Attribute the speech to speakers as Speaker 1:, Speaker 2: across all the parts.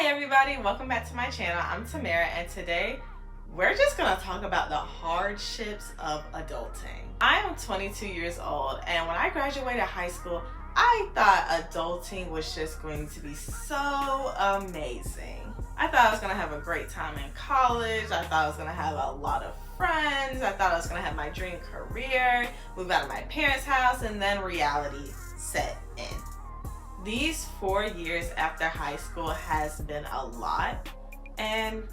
Speaker 1: Hi everybody, welcome back to my channel. I'm Tamara and today we're just gonna talk about the hardships of adulting. I am 22 years old and when I graduated high school, I thought adulting was just going to be so amazing. I thought I was gonna have a great time in college. I thought I was gonna have a lot of friends. I thought I was gonna have my dream career, move out of my parents' house, and then reality set in. These 4 years after high school has been a lot, and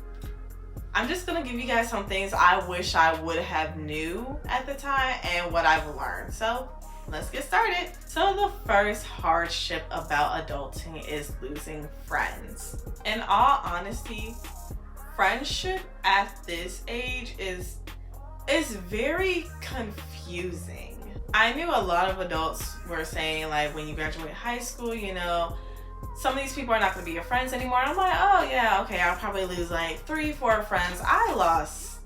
Speaker 1: I'm just gonna give you guys some things I wish I would have knew at the time and what I've learned. So let's get started. So the first hardship about adulting is losing friends. In all honesty, friendship at this age is very confusing. I knew a lot of adults were saying, like, when you graduate high school, you know, some of these people are not going to be your friends anymore. And I'm like, oh yeah, okay, I'll probably lose like 3-4 friends. I lost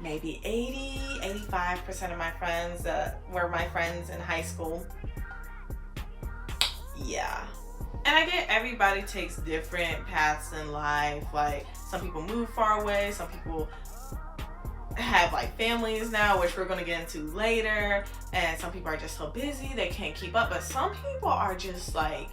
Speaker 1: maybe 85% of my friends that were my friends in high school. Yeah. And I get everybody takes different paths in life. Like, some people move far away, some people have like families now, which we're going to get into later, and some people are just so busy they can't keep up. But some people are just like,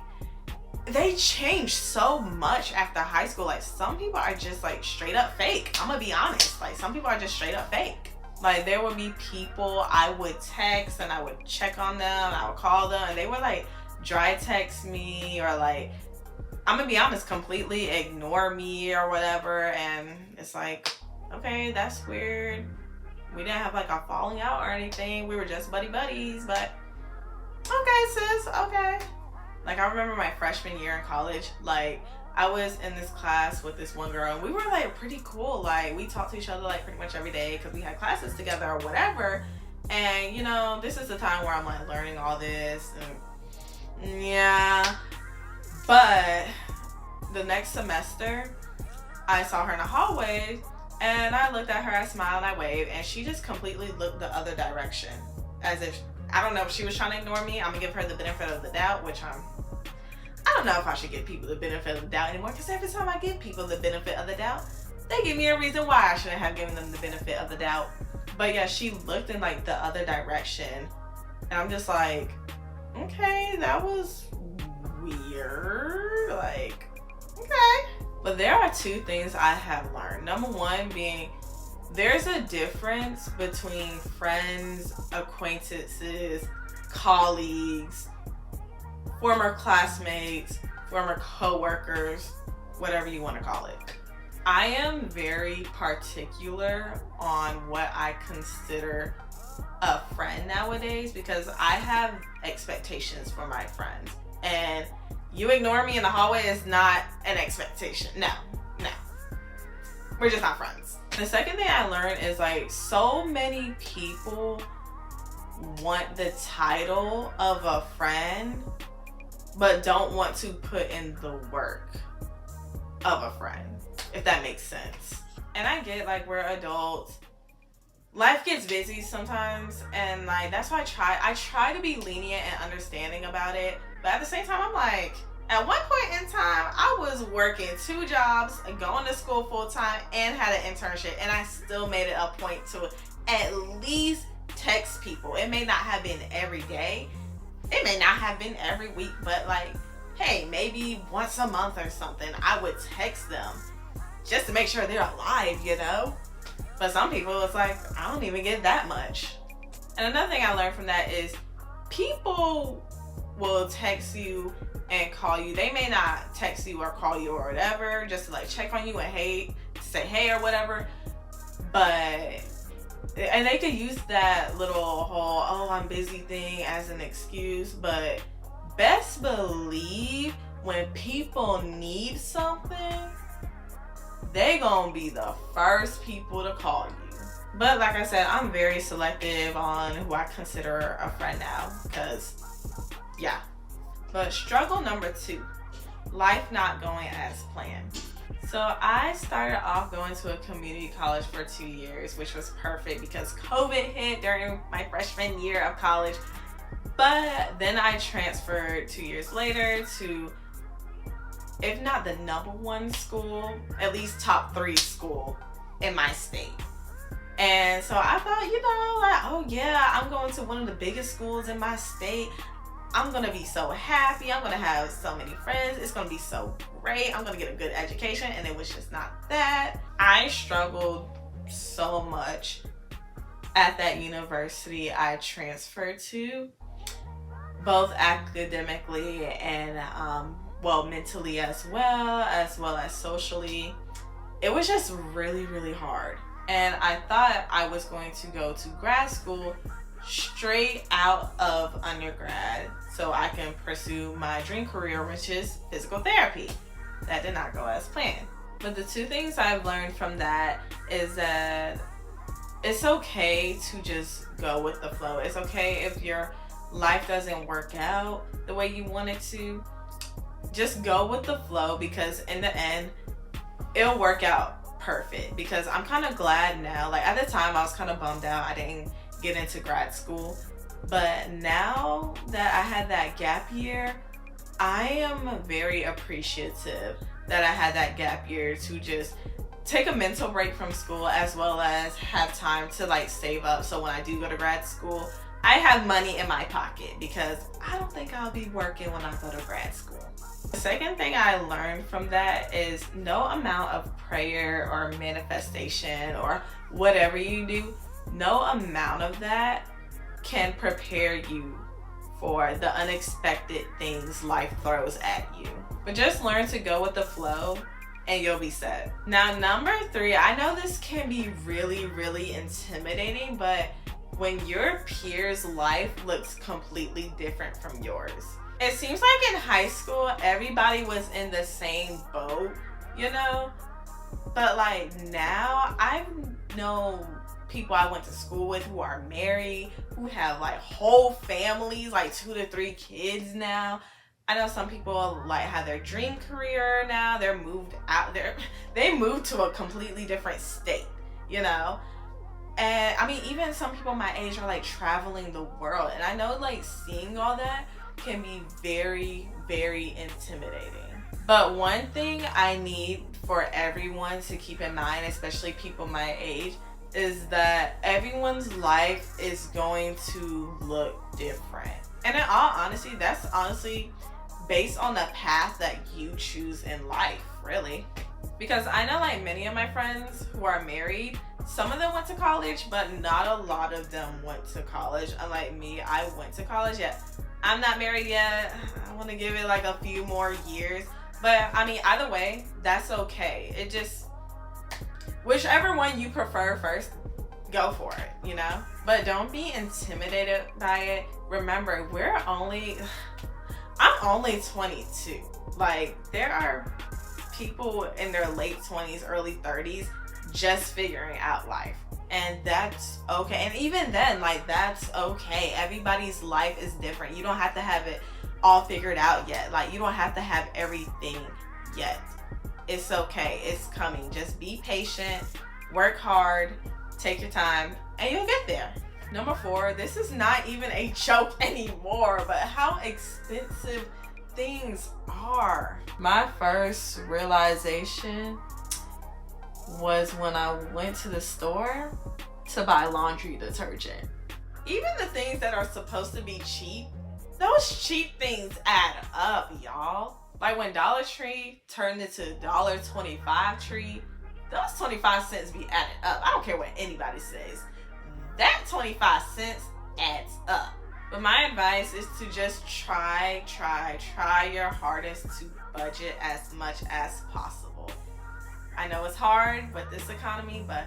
Speaker 1: they change so much after high school. Like, some people are just like straight up fake. I'm gonna be honest, like some people are just straight up fake. Like, there would be people I would text and I would check on them, I would call them, and they would like dry text me, or like, I'm gonna be honest, completely ignore me or whatever. And it's like, okay, that's weird. We didn't have like a falling out or anything. We were just buddies, but okay, sis, okay. Like, I remember my freshman year in college, like, I was in this class with this one girl, and we were like pretty cool. Like, we talked to each other like pretty much every day because we had classes together or whatever. And you know, this is the time where I'm like learning all this, and yeah. But the next semester, I saw her in the hallway, and I looked at her, I smiled, and I waved, and she just completely looked the other direction. As if, I don't know if she was trying to ignore me. I'm gonna give her the benefit of the doubt, which I don't know if I should give people the benefit of the doubt anymore, because every time I give people the benefit of the doubt, they give me a reason why I shouldn't have given them the benefit of the doubt. But yeah, she looked in like the other direction, and I'm just like, okay, that was weird. Like, okay. But there are two things I have learned. Number one being, there's a difference between friends, acquaintances, colleagues, former classmates, former co-workers, whatever you want to call it. I am very particular on what I consider a friend nowadays, because I have expectations for my friends. And you ignore me in the hallway is not an expectation. No. We're just not friends. The second thing I learned is, like, so many people want the title of a friend, but don't want to put in the work of a friend, if that makes sense. And I get, like, we're adults. Life gets busy sometimes, and like, that's why I try to be lenient and understanding about it. But at the same time, I'm like, at one point in time, I was working 2 jobs, going to school full time, and had an internship, and I still made it a point to at least text people. It may not have been every day, it may not have been every week, but like, hey, maybe once a month or something, I would text them just to make sure they're alive, you know? But some people, it's like, I don't even get that much. And another thing I learned from that is, people will text you and call you. They may not text you or call you or whatever, just to like check on you and say hey or whatever. But, and they could use that little whole, oh, I'm busy thing as an excuse. But best believe, when people need something, they gonna be the first people to call you. But like I said, I'm very selective on who I consider a friend now, because yeah. But struggle number 2, life not going as planned. So I started off going to a community college for 2 years, which was perfect because COVID hit during my freshman year of college. But then I transferred 2 years later to if not the #1 school, at least top 3 school in my state. And so I thought, like, oh yeah, I'm going to one of the biggest schools in my state. I'm going to be so happy. I'm going to have so many friends. It's going to be so great. I'm going to get a good education. And it was just not that. I struggled so much at that university I transferred to, both academically and mentally as well as socially. It was just really, really hard. And I thought I was going to go to grad school straight out of undergrad so I can pursue my dream career, which is physical therapy. That did not go as planned. But the 2 things I've learned from that is that it's okay to just go with the flow. It's okay if your life doesn't work out the way you want it to. Just go with the flow, because in the end, it'll work out perfect. Because I'm kind of glad now. Like, at the time, I was kind of bummed out I didn't get into grad school. But now that I had that gap year, I am very appreciative that I had that gap year to just take a mental break from school, as well as have time to like save up. So when I do go to grad school, I have money in my pocket, because I don't think I'll be working when I go to grad school. The second thing I learned from that is no amount of prayer or manifestation or whatever you do, no amount of that can prepare you for the unexpected things life throws at you. But just learn to go with the flow and you'll be set. Now, number 3, I know this can be really, really intimidating, but when your peer's life looks completely different from yours. It seems like in high school, everybody was in the same boat, But like now, I know people I went to school with who are married, who have like whole families, like 2 to 3 kids now. I know some people like have their dream career now. They're moved out there. They moved to a completely different state, And I mean, even some people my age are like traveling the world. And I know like seeing all that can be very, very intimidating. But one thing I need for everyone to keep in mind, especially people my age, is that everyone's life is going to look different. And in all honesty, that's honestly based on the path that you choose in life, really. Because I know like many of my friends who are married, some of them went to college, but not a lot of them went to college. Unlike me, I went to college yet. I'm not married yet. I want to give it like a few more years. But I mean, either way, that's okay. It just, whichever one you prefer first, go for it, But don't be intimidated by it. Remember, I'm only 22. Like, there are people in their late 20s, early 30s just figuring out life. And that's okay. And even then, like, that's okay. Everybody's life is different. You don't have to have it all figured out yet. Like, you don't have to have everything yet. It's okay. It's coming. Just be patient, work hard, take your time, and you'll get there. Number 4, this is not even a joke anymore, but how expensive things are. My first realization was when I went to the store to buy laundry detergent. Even the things that are supposed to be cheap, those cheap things add up, y'all. Like when Dollar Tree turned into $1.25 tree, those 25 cents be added up. I don't care what anybody says. That 25 cents adds up. But my advice is to just try your hardest to budget as much as possible. I know it's hard with this economy, but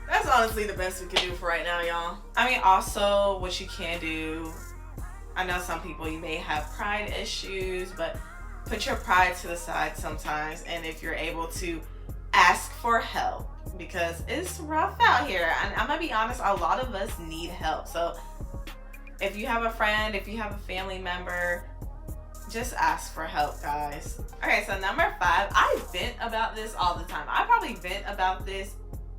Speaker 1: that's honestly the best we can do for right now, y'all. I mean, also what you can do, I know some people, you may have pride issues, but put your pride to the side sometimes. And if you're able to, ask for help, because it's rough out here. And I'm gonna be honest, a lot of us need help. So if you have a friend, if you have a family member, just ask for help, guys. Okay, so number 5, I vent about this all the time. I probably vent about this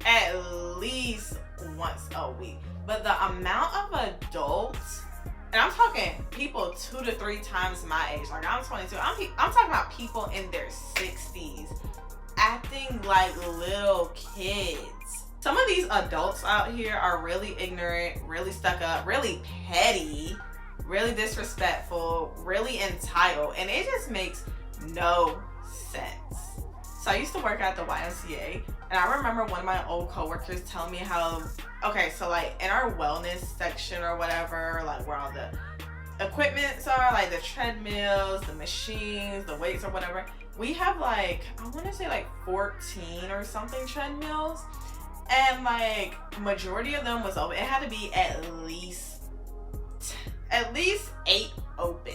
Speaker 1: at least once a week. But the amount of adults And I'm talking people 2 to 3 times my age. Like, I'm 22. I'm talking about people in their 60s acting like little kids. Some of these adults out here are really ignorant, really stuck up, really petty, really disrespectful, really entitled, and it just makes no sense. So I used to work at the YMCA, and I remember one of my old coworkers telling me how, okay, so like in our wellness section or whatever, like where all the equipments are, like the treadmills, the machines, the weights or whatever, we have like, I want to say like 14 or something treadmills, and like majority of them was open. It had to be at least 8 open.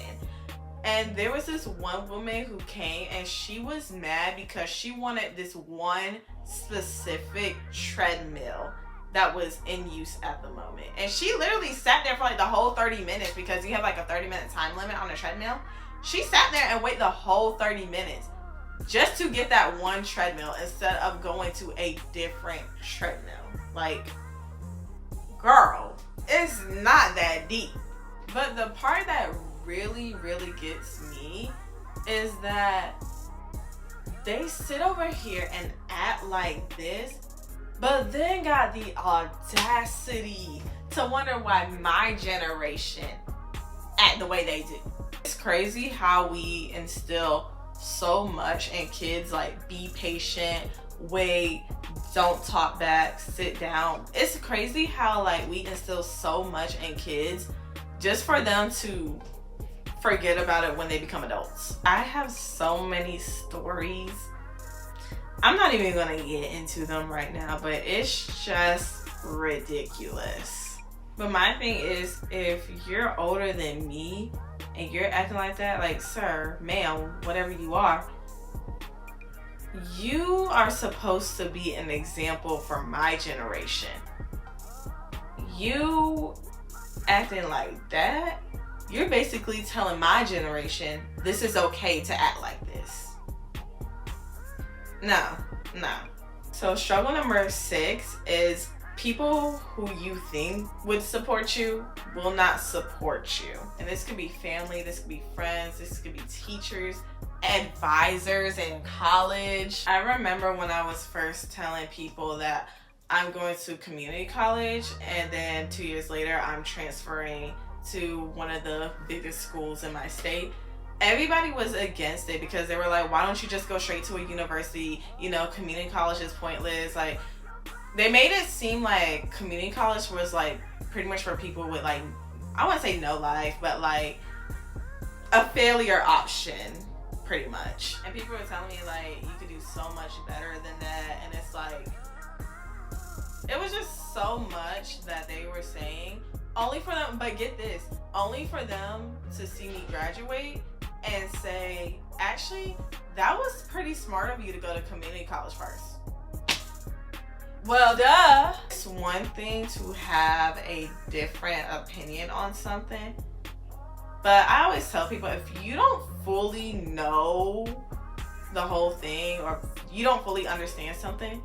Speaker 1: And there was this one woman who came and she was mad because she wanted this one specific treadmill that was in use at the moment. And she literally sat there for like the whole 30 minutes because you have like a 30-minute time limit on a treadmill. She sat there and waited the whole 30 minutes just to get that one treadmill instead of going to a different treadmill. Like, girl, it's not that deep. But the part that really gets me is that they sit over here and act like this, but then got the audacity to wonder why my generation act the way they do. It's crazy how we instill so much in kids, like be patient, wait, don't talk back, sit down. It's crazy how like we instill so much in kids just for them to forget about it when they become adults. I have so many stories. I'm not even gonna get into them right now, but it's just ridiculous. But my thing is, if you're older than me and you're acting like that, like, sir, ma'am, whatever you are supposed to be an example for my generation. You acting like that, you're basically telling my generation this is okay to act like this. No. So struggle number 6 is people who you think would support you will not support you. And this could be family, this could be friends, this could be teachers, advisors in college. I remember when I was first telling people that I'm going to community college, and then 2 years later I'm transferring to one of the biggest schools in my state. Everybody was against it because they were like, why don't you just go straight to a university? You know, community college is pointless. Like, they made it seem like community college was like pretty much for people with like, I wouldn't say no life, but like a failure option, pretty much. And people were telling me like, you could do so much better than that. And it's like, it was just so much that they were saying, only for them, but get this, only for them to see me graduate and say, actually, that was pretty smart of you to go to community college first. Well, duh. It's one thing to have a different opinion on something, but I always tell people, if you don't fully know the whole thing or you don't fully understand something,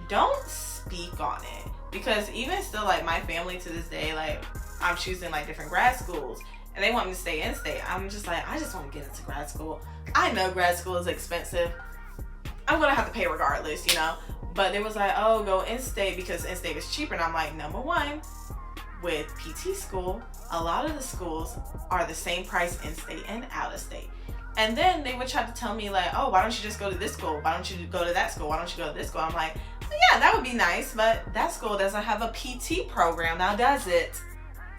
Speaker 1: don't speak on it. Because even still, like, my family to this day, like, I'm choosing like different grad schools and they want me to stay in state. I'm just like, I just want to get into grad school. I know grad school is expensive. I'm gonna have to pay regardless, you know. But it was like, oh, go in state because in state is cheaper. And I'm like, number one, with PT school, a lot of the schools are the same price in state and out of state. And then they would try to tell me like, oh, why don't you just go to this school? Why don't you go to that school? Why don't you go to this school? I'm like, well, yeah, that would be nice, but that school doesn't have a PT program now, does it?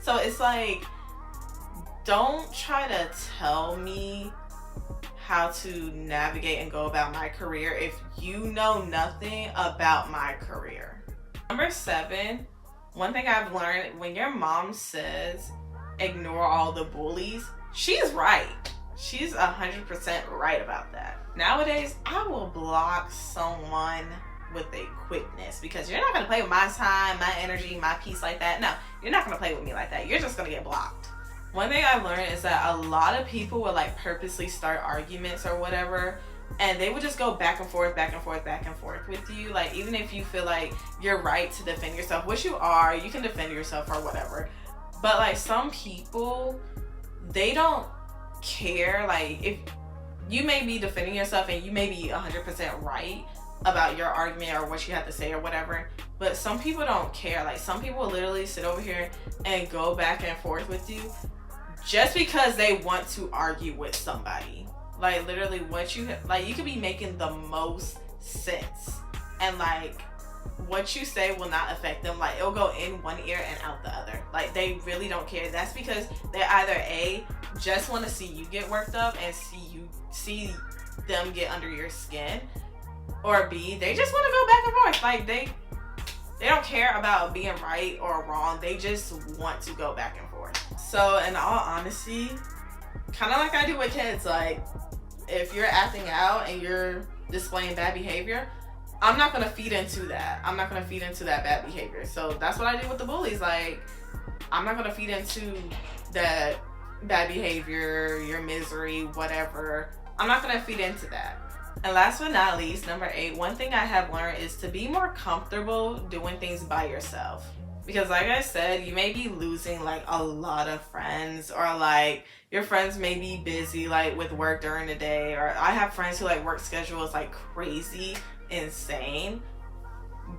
Speaker 1: So it's like, don't try to tell me how to navigate and go about my career if you know nothing about my career. Number 7, one thing I've learned, when your mom says ignore all the bullies, she's right. She's 100% right about that. Nowadays, I will block someone with a quickness because you're not going to play with my time, my energy, my peace like that. No, you're not going to play with me like that. You're just going to get blocked. One thing I've learned is that a lot of people would like purposely start arguments or whatever, and they would just go back and forth with you. Like, even if you feel like you're right to defend yourself, which you are, you can defend yourself or whatever. But like some people, they don't care. Like if you may be defending yourself and you may be 100% right about your argument or what you have to say or whatever, but some people don't care. Like some people literally sit over here and go back and forth with you just because they want to argue with somebody. Like literally what you like, you could be making the most sense and like what you say will not affect them. Like it'll go in one ear and out the other. Like they really don't care. That's because they either A, just want to see you get worked up and see them get under your skin, or B, they just want to go back and forth. Like they don't care about being right or wrong. They just want to go back and forth. So in all honesty, kind of like I do with kids, like if you're acting out and you're displaying bad behavior, I'm not gonna feed into that. I'm not gonna feed into that bad behavior. So that's what I do with the bullies. Like I'm not gonna feed into that bad behavior, your misery, whatever. I'm not gonna feed into that. And last but not least, number 8, one thing I have learned is to be more comfortable doing things by yourself. Because like I said, you may be losing like a lot of friends, or like your friends may be busy like with work during the day, or I have friends who like work schedule is like crazy, insane.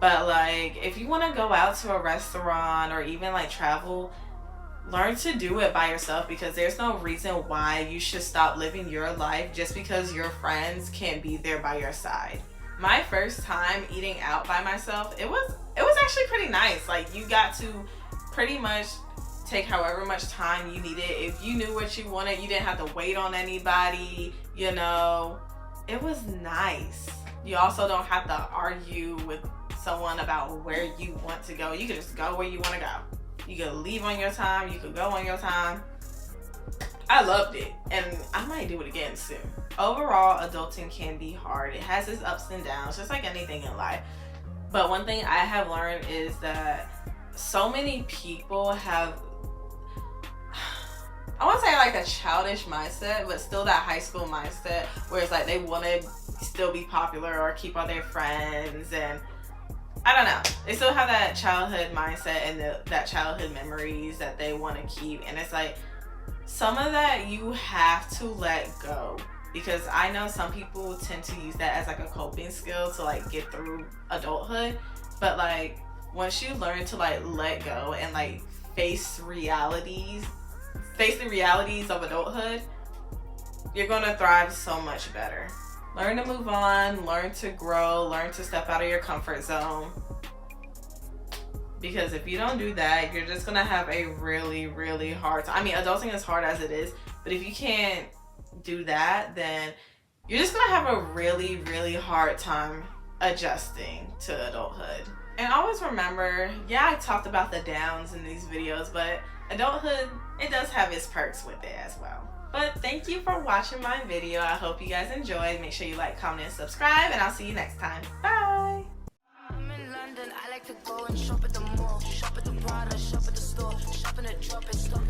Speaker 1: But like if you want to go out to a restaurant or even like travel, learn to do it by yourself, because there's no reason why you should stop living your life just because your friends can't be there by your side. My first time eating out by myself, it was actually pretty nice. Like you got to pretty much take however much time you needed. If you knew what you wanted, you didn't have to wait on anybody, you know. It was nice. You also don't have to argue with someone about where you want to go. You can just go where you want to go. You could leave on your time, you could go on your time. I loved it, and I might do it again soon. Overall, adulting can be hard. It has its ups and downs, just like anything in life. But one thing I have learned is that so many people have, I want to say like a childish mindset, but still that high school mindset where it's like they want to still be popular or keep all their friends, and I don't know. They still have that childhood mindset and that childhood memories that they want to keep. And it's like, some of that you have to let go. Because I know some people tend to use that as like a coping skill to like get through adulthood. But like, once you learn to like let go and like face the realities of adulthood, you're gonna thrive so much better. Learn to move on, learn to grow, learn to step out of your comfort zone. Because if you don't do that, you're just gonna have a really, really hard time. I mean, adulting is hard as it is, but if you can't do that, then you're just gonna have a really, really hard time adjusting to adulthood. And always remember, yeah, I talked about the downs in these videos, but adulthood, it does have its perks with it as well. But thank you for watching my video. I hope you guys enjoyed. Make sure you like, comment, and subscribe, and I'll see you next time. Bye! I'm in London. I like to go and shop at the mall, shop at the Prada, shop at the store, shop in the drop and stop.